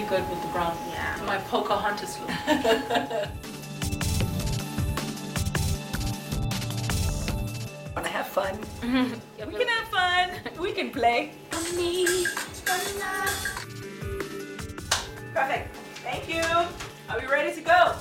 good with the brown. Yeah. My Pocahontas look. Want to have fun? Yep. We can have fun. We can play. Perfect. Thank you. Are we ready to go?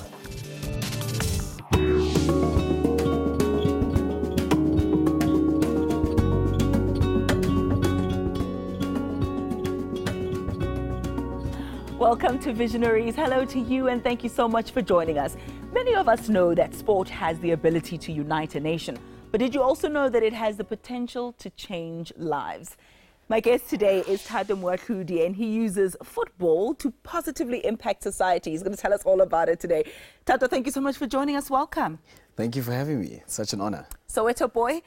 Welcome to Visionaries. Hello to you and thank you so much for joining us. Many of us know that sport has the ability to unite a nation, but did you also know that it has the potential to change lives? My guest today is Thato Moatlhodi, and he uses football to positively impact society. He's going to tell us all about it today. Thato, thank you so much for joining us. Welcome. Thank you for having me. It's such an honor. Soweto boy,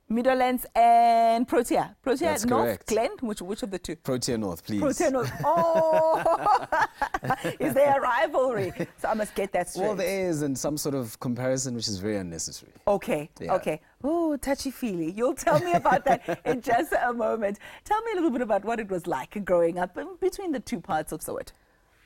Meadowlands and Protea. Protea That's North, correct. Glen? Which of the two? Protea North, please. Protea North. Oh! Is there a rivalry? So I must get that straight. Well, there is, and some sort of comparison which is very unnecessary. Okay, Yeah. okay. Oh, touchy-feely. You'll tell me about that in just a moment. Tell me a little bit about what it was like growing up between the two parts of Soweto.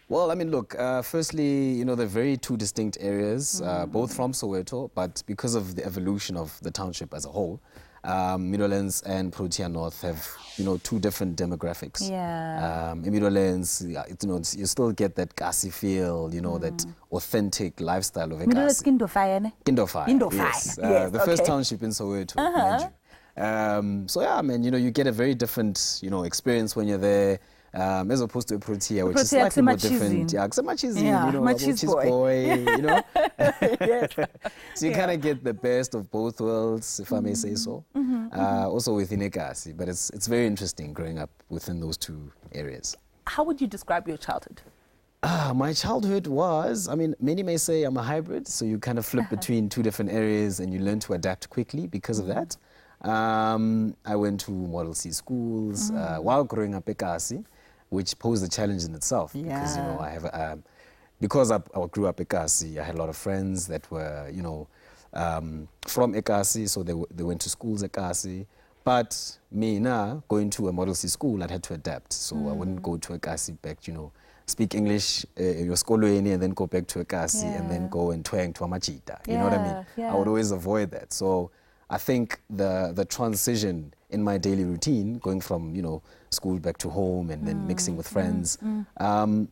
Well, I mean, look, firstly, you know, they're very two distinct areas, both from Soweto, but because of the evolution of the township as a whole, Meadowlands and Protea North have, you know, two different demographics. Yeah. In Meadowlands, you know, you still get that Kasi feel, you know, that authentic lifestyle of a Meadowlands Kasi. Kindofai. Kindofai. Kindofai. Yes. Yes, The first okay. township in Soweto, mind you. So yeah, I mean, you know, you get a very different, you know, experience when you're there, as opposed to a Protea, which is Protea slightly more kusemachizini. different. Yeah, kusemachizini, Yeah, you know, machiz cheese boy. you know. Yes. So you kind of get the best of both worlds, if I may say so. Also within Ekasi, but it's very interesting growing up within those two areas. How would you describe your childhood? My childhood was, I mean, many may say I'm a hybrid, so you kind of flip between two different areas and you learn to adapt quickly because of that. I went to Model C schools while growing up Ekasi, which posed a challenge in itself because, you know, I have, because I grew up Ekasi, I had a lot of friends that were, you know, from Ekasi, so they went to schools Ekasi. But me now, going to a Model C school, I'd had to adapt. So I wouldn't go to Ekasi back, you know, speak English, your skolweni, and then go back to Ekasi and then go and twang to Amachita. You know what I mean? Yeah. I would always avoid that. So I think the transition in my daily routine, going from, you know, school back to home and then mixing with friends,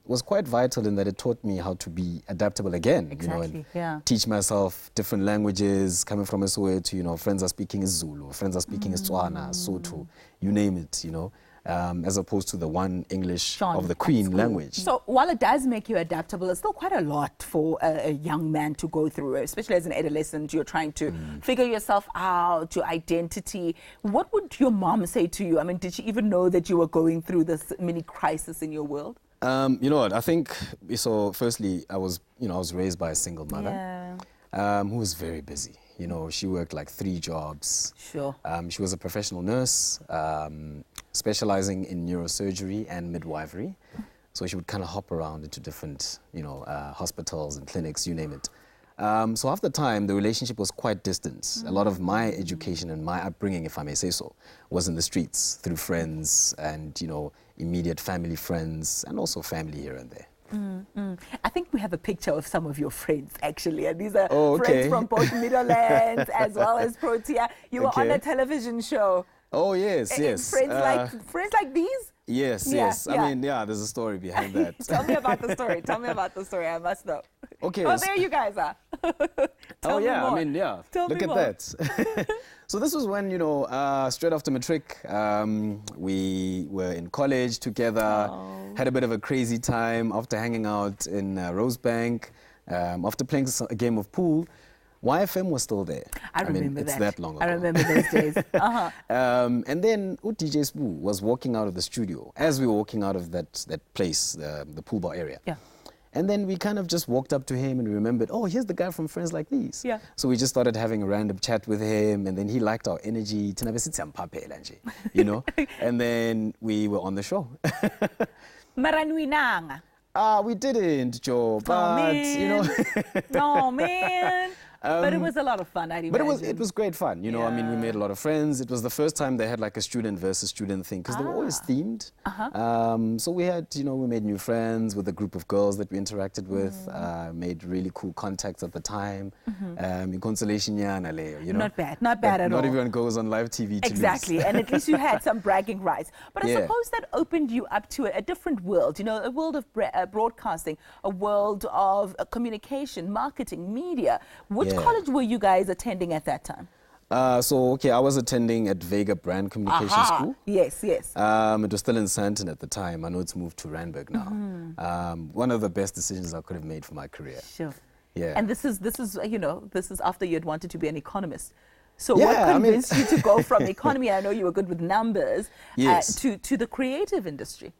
was quite vital in that it taught me how to be adaptable again. Exactly, you know, and yeah. teach myself different languages. Coming from a Soweto, you know, friends are speaking Zulu, friends are speaking Tswana, Sotho, you name it, you know. As opposed to the one English of the Queen language. So while it does make you adaptable, it's still quite a lot for a young man to go through, especially as an adolescent. You're trying to figure yourself out, your identity. What would your mom say to you? I mean, did she even know that you were going through this mini crisis in your world? You know what, I think, so firstly, I was raised by a single mother who was very busy. You know, she worked like 3 jobs. Sure. She was a professional nurse, specializing in neurosurgery and midwifery. So she would kind of hop around into different, you know, hospitals and clinics, you name it. So half the time, the relationship was quite distant. A lot of my education and my upbringing, if I may say so, was in the streets through friends and, you know, immediate family friends and also family here and there. I think we have a picture of some of your friends, actually. And these are okay. friends from both Meadowlands as well as Protea. You were on a television show. Oh, yes, yes. Friends like these? Yes, yes. I mean, yeah, there's a story behind that. Tell me about the story. Tell me about the story. I must know. Okay. Oh, there you guys are. Tell me more. I mean, yeah. Tell Look me at more. that. So this was when, you know, straight after matric, we were in college together, had a bit of a crazy time after hanging out in Rosebank, after playing a game of pool. YFM was still there. I remember mean, it's that long ago. I remember those days. And then DJ Spoo was walking out of the studio as we were walking out of that place, the pool bar area. Yeah. And then we kind of just walked up to him and we remembered, oh, here's the guy from Friends Like These. Yeah. So we just started having a random chat with him, and then he liked our energy. You know? And then we were on the show. Maranuinang. We didn't, Joe, but, you know. Oh, man. But it was a lot of fun, I'd But imagine. it was great fun. You know, I mean, we made a lot of friends. It was the first time they had like a student versus student thing because they were always themed. So we had, you know, we made new friends with a group of girls that we interacted with, made really cool contacts at the time. Consolation, you know. Not bad at all. Not everyone goes on live TV to Exactly, lose. and at least you had some bragging rights. But I Yeah. suppose that opened you up to a different world, you know, a world of broadcasting, a world of communication, marketing, media. Which college were you guys attending at that time? Okay, I was attending at Vega Brand Communication School. Yes. It was still in Sandton at the time. I know it's moved to Randburg now. One of the best decisions I could have made for my career. Sure. Yeah. And this is you know, this is after you had wanted to be an economist. So Yeah, what I mean- convinced you to go from economy, I know you were good with numbers, Yes. to the creative industry?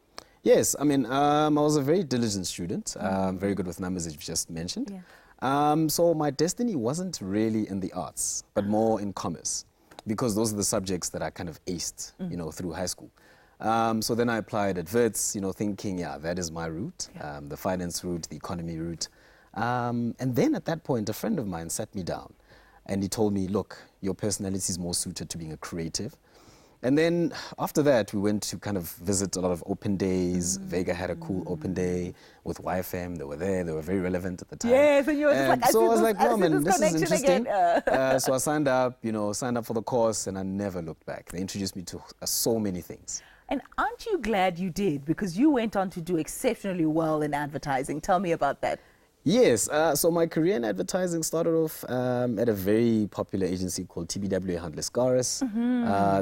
Yes, I mean, I was a very diligent student, very good with numbers, as you've just mentioned. So my destiny wasn't really in the arts, but more in commerce, because those are the subjects that I kind of aced, you know, through high school. So then I applied at Wits, you know, thinking, yeah, that is my route, the finance route, the economy route. And then at that point, a friend of mine sat me down and he told me, look, your personality is more suited to being a creative. And then after that, we went to kind of visit a lot of open days. Vega had a cool open day with YFM. They were there. They were very relevant at the time. Yes, and you were just like, so I was like, no, man, this is connection interesting. again. So I signed up, you know, signed up for the course, and I never looked back. They introduced me to so many things. And aren't you glad you did? Because you went on to do exceptionally well in advertising. Tell me about that. Yes, so my career in advertising started off at a very popular agency called TBWA Handel Scaris.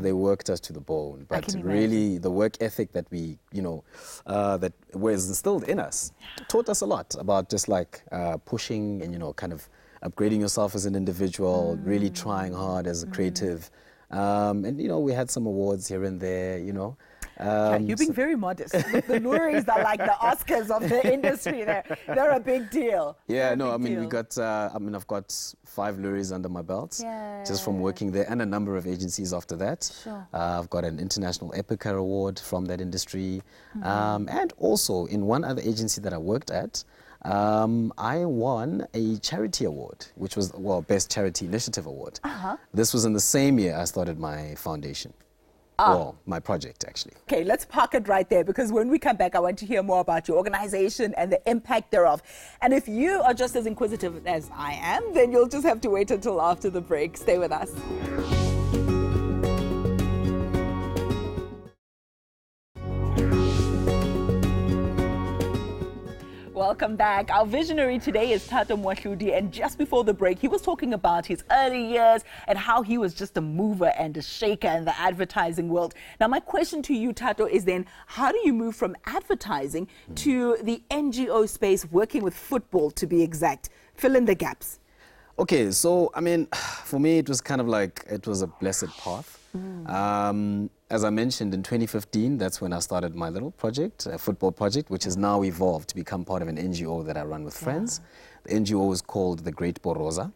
They worked us to the bone, but can really the work ethic that we, you know, that was instilled in us taught us a lot about just like pushing and, you know, kind of upgrading yourself as an individual, really trying hard as a creative. And, you know, we had some awards here and there, you know. You're being very modest. The Luries are like the Oscars of the industry. They're a big deal. Yeah, no, I mean, we got, I've got 5 lorries under my belt just from working there and a number of agencies after that. Sure. I've got an International Epica Award from that industry. And also in one other agency that I worked at, I won a charity award, which was, well, Best Charity Initiative Award. This was in the same year I started my foundation. Well, my project, actually. Okay, let's park it right there, because when we come back, I want to hear more about your organization and the impact thereof. And if you are just as inquisitive as I am, then you'll just have to wait until after the break. Stay with us. Welcome back. Our visionary today is Thato Moatlhodi, and just before the break, he was talking about his early years and how he was just a mover and a shaker in the advertising world. Now, my question to you, Thato, is then, how do you move from advertising to the NGO space, working with football to be exact? Fill in the gaps. Okay, so, I mean, for me, it was kind of like, it was a blessed path. As I mentioned, in 2015, that's when I started my little project, a football project, which has now evolved to become part of an NGO that I run with friends. The NGO is called the Great Boroza,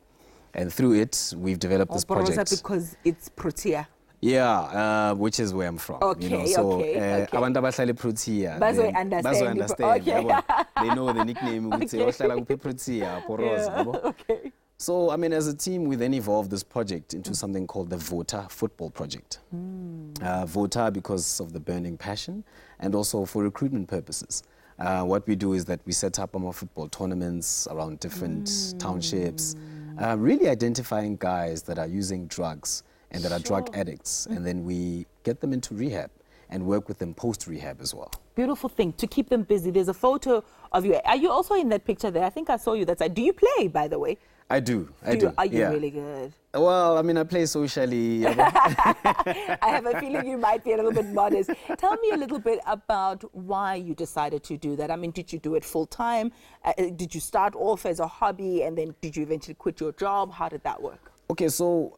and through it, we've developed this project. Boroza because it's Protea. Yeah, which is where I'm from. Okay, you know, so, okay. abantu abahlala eProtea, Bazoyi understand. yabo. Okay. They know the nickname, ukuthi bahlala kuphi Protea, Boroza, yabo. Okay. So, I mean, as a team, we then evolved this project into something called the VOTA Football Project. VOTA because of the burning passion and also for recruitment purposes. What we do is that we set up our football tournaments around different townships, really identifying guys that are using drugs and that are drug addicts, and then we get them into rehab and work with them post-rehab as well. Beautiful thing, to keep them busy. There's a photo of you. Are you also in that picture there? I think I saw you that side. Do you play, by the way? I do. I do. Are you yeah. really good? Well, I mean, I play socially. I have a feeling you might be a little bit modest. Tell me a little bit about why you decided to do that. I mean, did you do it full time? Did you start off as a hobby and then did you eventually quit your job? How did that work? Okay, so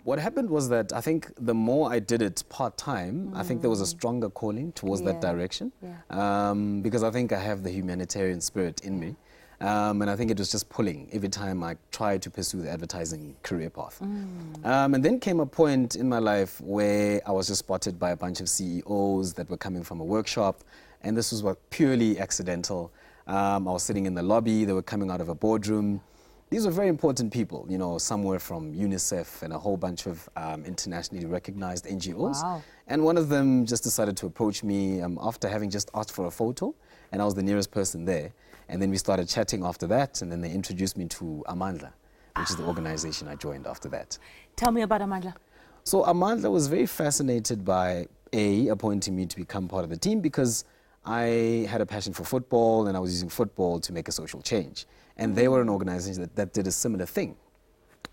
what happened was that I think the more I did it part-time, I think there was a stronger calling towards that direction. Because I think I have the humanitarian spirit in me. And I think it was just pulling every time I tried to pursue the advertising career path. And then came a point in my life where I was just spotted by a bunch of CEOs that were coming from a workshop, and this was purely accidental. I was sitting in the lobby, they were coming out of a boardroom. these were very important people, you know, some were from UNICEF and a whole bunch of internationally recognized NGOs. Wow. And one of them just decided to approach me after having just asked for a photo, and I was the nearest person there. And then we started chatting after that, and then they introduced me to Amandla, which is the organization I joined after that. Tell me about Amandla. So Amandla was very fascinated by appointing me to become part of the team because I had a passion for football and I was using football to make a social change. And they were an organization that did a similar thing.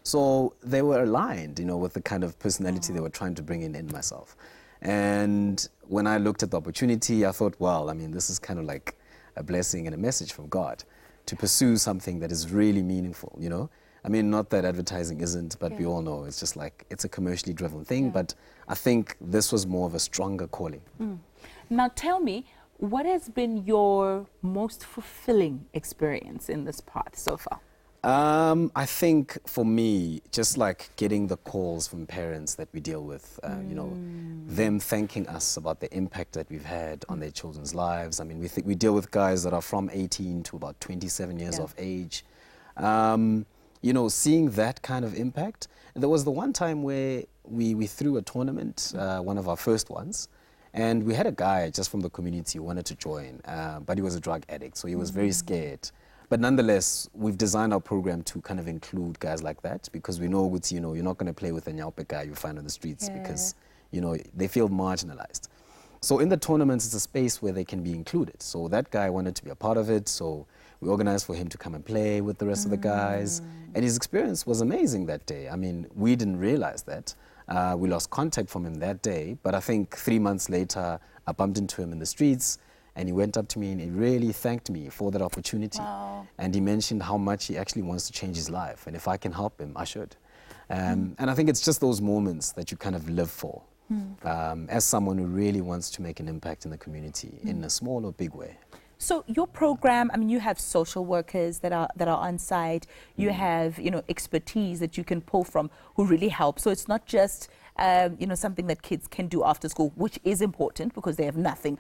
So they were aligned, you know, with the kind of personality they were trying to bring in myself. And when I looked at the opportunity, I thought, well, I mean, this is kind of like a blessing and a message from God to pursue something that is really meaningful, you know? I mean, not that advertising isn't, but we all know it's just like, it's a commercially driven thing, but I think this was more of a stronger calling. Now tell me, what has been your most fulfilling experience in this path so far? I think for me, just like getting the calls from parents that we deal with, you know, them thanking us about the impact that we've had on their children's lives. I mean, we deal with guys that are from 18 to about 27 years of age. You know, seeing that kind of impact. There was the one time where we threw a tournament, one of our first ones, and we had a guy just from the community who wanted to join, but he was a drug addict, so he was very scared. But nonetheless, we've designed our program to kind of include guys like that because we know, you know, you're not going to play with a Nyaupe guy you find on the streets because, you know, they feel marginalized. So in the tournaments, it's a space where they can be included. So that guy wanted to be a part of it, so we organized for him to come and play with the rest of the guys. And his experience was amazing that day. I mean, we didn't realize that. We lost contact from him that day, but I think 3 months later, I bumped into him in the streets, and he went up to me and he really thanked me for that opportunity. Wow. And he mentioned how much he actually wants to change his life, and if I can help him, I should. And I think it's just those moments that you kind of live for as someone who really wants to make an impact in the community in a small or big way. So your program, I mean, you have social workers that are on site. You have, you know, expertise that you can pull from who really help. So it's not just, you know, something that kids can do after school, which is important because they have nothing,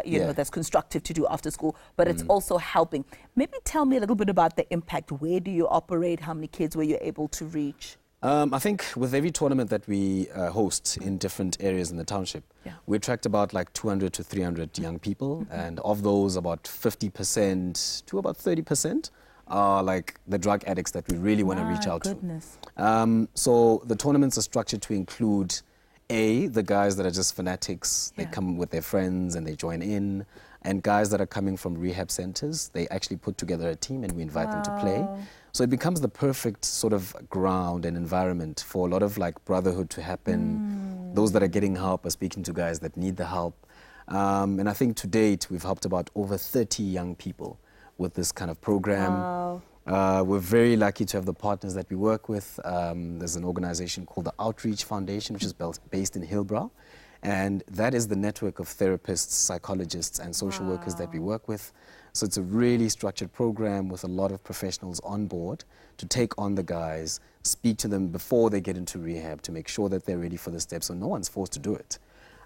you know, that's constructive to do after school. But it's also helping. Maybe tell me a little bit about the impact. Where do you operate? How many kids were you able to reach? I think with every tournament that we host in different areas in the township, we attract about like 200 to 300 young people, and of those about 50% to about 30% are like the drug addicts that we really want to reach out to. So the tournaments are structured to include the guys that are just fanatics, they come with their friends and they join in, and guys that are coming from rehab centers, they actually put together a team and we invite them to play. So it becomes the perfect sort of ground and environment for a lot of like brotherhood to happen. Those that are getting help are speaking to guys that need the help. And I think to date, we've helped about over 30 young people with this kind of program. We're very lucky to have the partners that we work with. There's an organization called the Outreach Foundation, which is based in Hillbrow. And that is the network of therapists, psychologists, and social workers that we work with. So it's a really structured program with a lot of professionals on board to take on the guys, speak to them before they get into rehab to make sure that they're ready for the steps, so no one's forced to do it.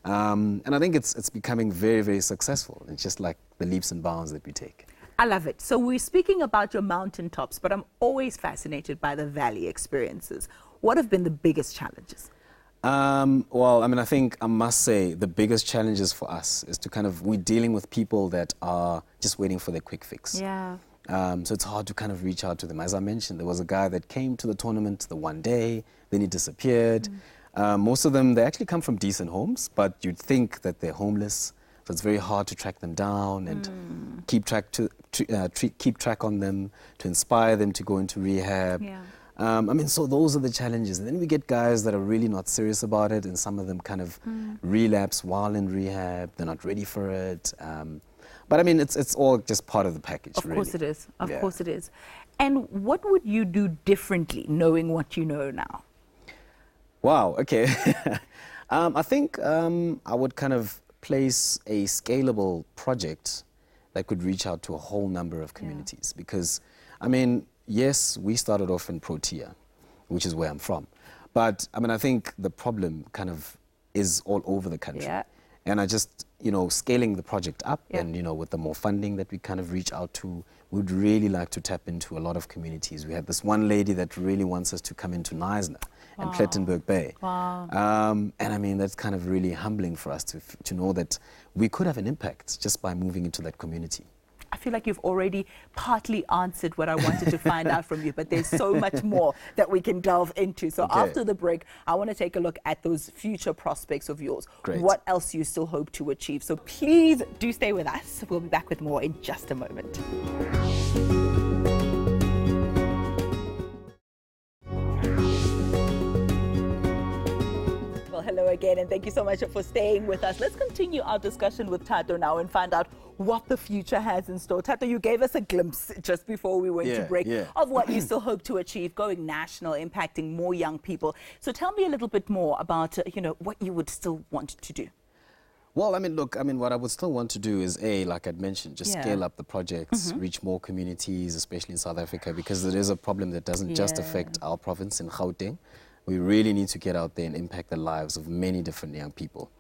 And I think it's becoming very, very successful. It's just like the leaps and bounds that we take. I love it. So we're speaking about your mountaintops, but I'm always fascinated by the valley experiences. What have been the biggest challenges? Well, I mean, I think I must say the biggest challenges for us is to kind of, we're dealing with people that are just waiting for their quick fix. So it's hard to kind of reach out to them. As I mentioned, there was a guy that came to the tournament the one day, then he disappeared. Most of them, they actually come from decent homes, but you'd think that they're homeless. So it's very hard to track them down and keep track on them, to inspire them to go into rehab. I mean, so those are the challenges. And then we get guys that are really not serious about it, and some of them kind of relapse while in rehab. They're not ready for it. But I mean, it's all just part of the package, Of course it is. Of Yeah. course it is. And what would you do differently, knowing what you know now? Wow, okay. I think I would kind of place a scalable project that could reach out to a whole number of communities. Because, I mean, yes, we started off in Protea, which is where I'm from. But, I mean, I think the problem kind of is all over the country. And I just, you know, scaling the project up and, you know, with the more funding that we kind of reach out to, we'd really like to tap into a lot of communities. We had this one lady that really wants us to come into Knysna and Plettenberg Bay. And I mean, that's kind of really humbling for us to know that we could have an impact just by moving into that community. I feel like you've already partly answered what I wanted to find out from you, but there's so much more that we can delve into. So after the break, I want to take a look at those future prospects of yours. Great. What else you still hope to achieve. So please do stay with us. We'll be back with more in just a moment. Hello again, and thank you so much for staying with us. Let's continue our discussion with Thato now and find out what the future has in store. Thato, you gave us a glimpse just before we went to break of what you still hope to achieve, going national, impacting more young people. So tell me a little bit more about, what you would still want to do. Well, I mean, look, what I would still want to do is, like I'd mentioned, just scale up the projects, reach more communities, especially in South Africa, because there is a problem that doesn't just affect our province in Gauteng. We really need to get out there and impact the lives of many different young people.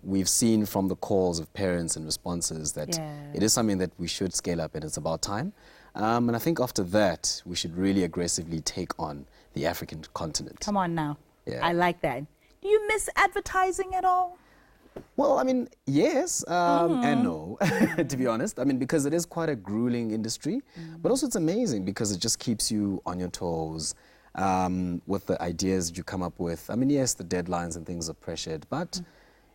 We've seen from the calls of parents and responses that it is something that we should scale up, and it's about time. And I think after that, we should really aggressively take on the African continent. Come on now. I like that. Do you miss advertising at all? Well, I mean, yes and no, to be honest. I mean, because it is quite a grueling industry, but also it's amazing because it just keeps you on your toes. With the ideas that you come up with. I mean, yes, the deadlines and things are pressured, but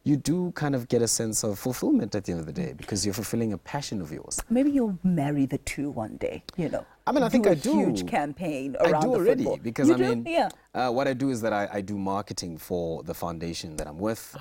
you do kind of get a sense of fulfillment at the end of the day because you're fulfilling a passion of yours. Maybe you'll marry the two one day, I mean, I think I do. Huge campaign around I do already football. because what I do is that I do marketing for the foundation that I'm with.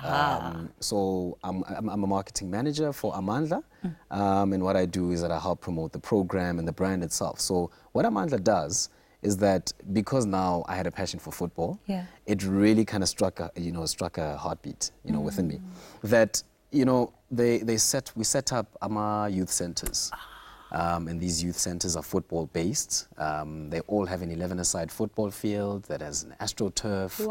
So I'm a marketing manager for Amandla, and what I do is that I help promote the program and the brand itself. So what Amandla does is that because now I had a passion for football, it really kind of struck a heartbeat, within me. That we set up AMA youth centers, and these youth centers are football based. They all have an 11-a-side football field that has an AstroTurf,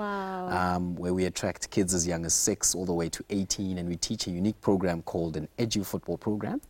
where we attract kids as young as 6 all the way to 18, and we teach a unique program called an Edu Football program.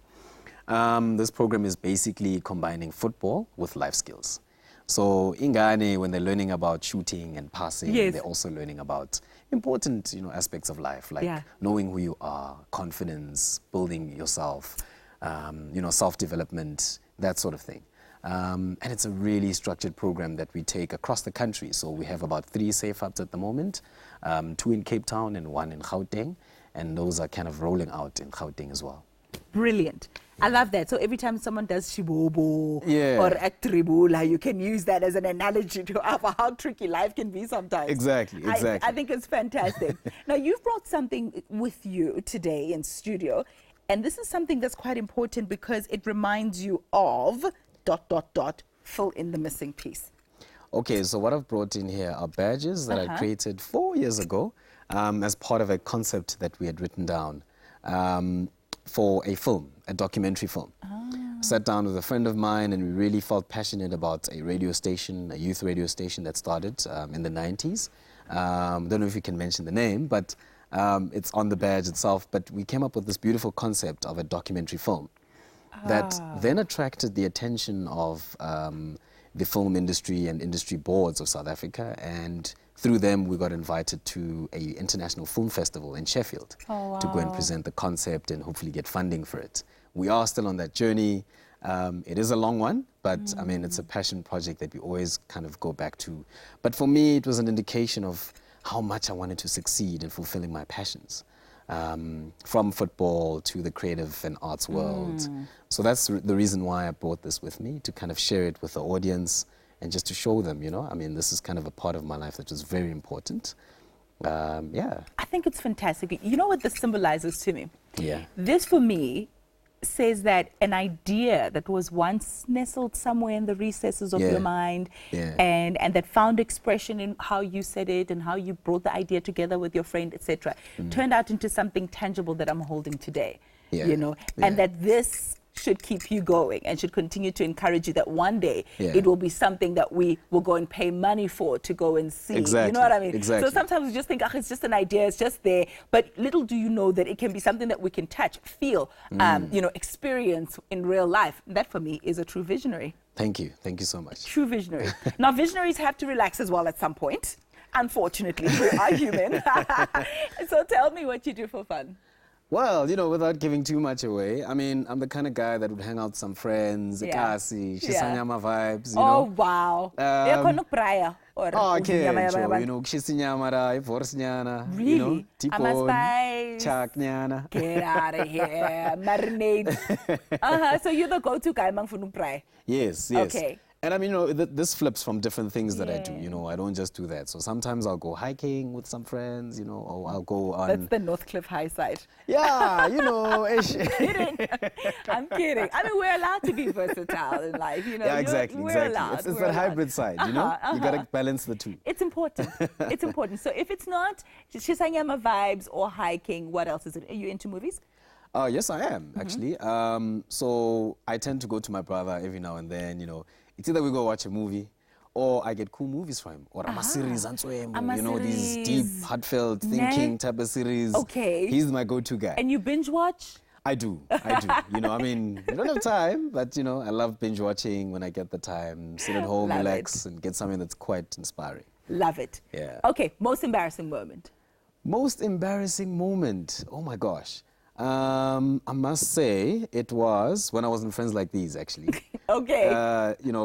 This program is basically combining football with life skills. So in Ghana, when they're learning about shooting and passing, they're also learning about important, aspects of life, like knowing who you are, confidence, building yourself, self-development, that sort of thing. And it's a really structured program that we take across the country. So we have about 3 safe hubs at the moment, 2 in Cape Town and 1 in Gauteng, and those are kind of rolling out in Gauteng as well. Brilliant. I love that. So every time someone does shibobo or aktribula, you can use that as an analogy to how tricky life can be sometimes. Exactly. I think it's fantastic. Now, you've brought something with you today in studio, and this is something that's quite important because it reminds you of ... fill in the missing piece. Okay, so what I've brought in here are badges that I created 4 years ago as part of a concept that we had written down. For a film, a documentary film. Sat down with a friend of mine and we really felt passionate about a radio station, a youth radio station that started in the 90s. Don't know if you can mention the name, but it's on the badge itself. But we came up with this beautiful concept of a documentary film that then attracted the attention of the film industry and industry boards of South Africa, and through them we got invited to an international film festival in Sheffield to go and present the concept and hopefully get funding for it. We are still on that journey. It is a long one, but I mean, it's a passion project that we always kind of go back to. But for me, it was an indication of how much I wanted to succeed in fulfilling my passions. From football to the creative and arts world. So that's the reason why I brought this with me, to kind of share it with the audience and just to show them, I mean, this is kind of a part of my life that was very important. I think it's fantastic. You know what this symbolizes to me? This, for me, says that an idea that was once nestled somewhere in the recesses of your mind and that found expression in how you said it and how you brought the idea together with your friend, etc., turned out into something tangible that I'm holding today, and that this should keep you going and should continue to encourage you that one day Yeah. it will be something that we will go and pay money for to go and see. Exactly. You know what I mean? Exactly. So sometimes we just think, it's just an idea, it's just there. But little do you know that it can be something that we can touch, feel, experience in real life. That for me is a true visionary. Thank you so much. True visionary. Now, visionaries have to relax as well at some point. Unfortunately, we are human. So tell me what you do for fun. Well, without giving too much away, I mean, I'm the kind of guy that would hang out with some friends, ekasi, shisanyama vibes, Oh, wow. Okay, shisinyama, ivorsinyana, Really? tipon, Spice. chaknyana. Get out of here. Marinade. So you're the go-to guy, mang funu prai. Yes. Okay. And I mean, this flips from different things that I do. I don't just do that. So sometimes I'll go hiking with some friends, or I'll go on. That's the North Cliff High side. Yeah, Kidding. I'm kidding. I mean, we're allowed to be versatile in life. Yeah, exactly. We're allowed. It's that hybrid side, You got to balance the two. It's important. It's important. So if it's not shisanyama vibes or hiking, what else is it? Are you into movies? Yes, I am, actually. So I tend to go to my brother every now and then, It's either we go watch a movie or I get cool movies from him. Or a series, these deep, heartfelt thinking type of series. Okay. He's my go-to guy. And you binge watch? I do. I mean, I don't have time, but, I love binge watching when I get the time. Sit at home, Love relax, and get something that's quite inspiring. Love it. Yeah. Okay, most embarrassing moment. Most embarrassing moment? Oh, my gosh. I must say it was when I was in Friends Like These, actually. Okay.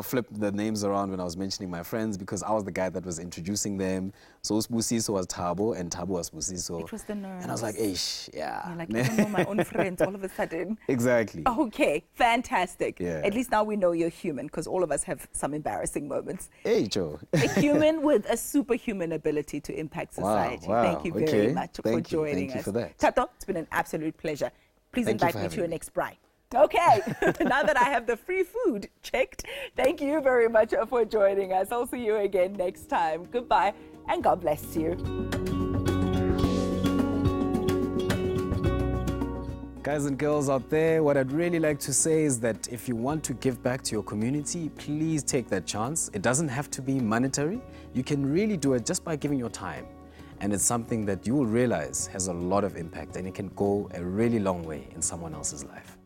Flip the names around when I was mentioning my friends because I was the guy that was introducing them. So Busiso was Thabo and Thabo was Busiso. It was the nerves. And I was like, eish, yeah. You're like, I don't know my own friends all of a sudden. Exactly. Okay, fantastic. Yeah. At least now we know you're human because all of us have some embarrassing moments. Hey, Joe. A human with a superhuman ability to impact society. Wow. Thank you very much for joining Thank you us. for that. Thato, it's been an absolute pleasure. Please Thank you invite for me to having your me. next braai. Okay, now that I have the free food checked, thank you very much for joining us. I'll see you again next time. Goodbye and God bless you. Guys and girls out there, what I'd really like to say is that if you want to give back to your community, please take that chance. It doesn't have to be monetary. You can really do it just by giving your time. And it's something that you will realize has a lot of impact and it can go a really long way in someone else's life.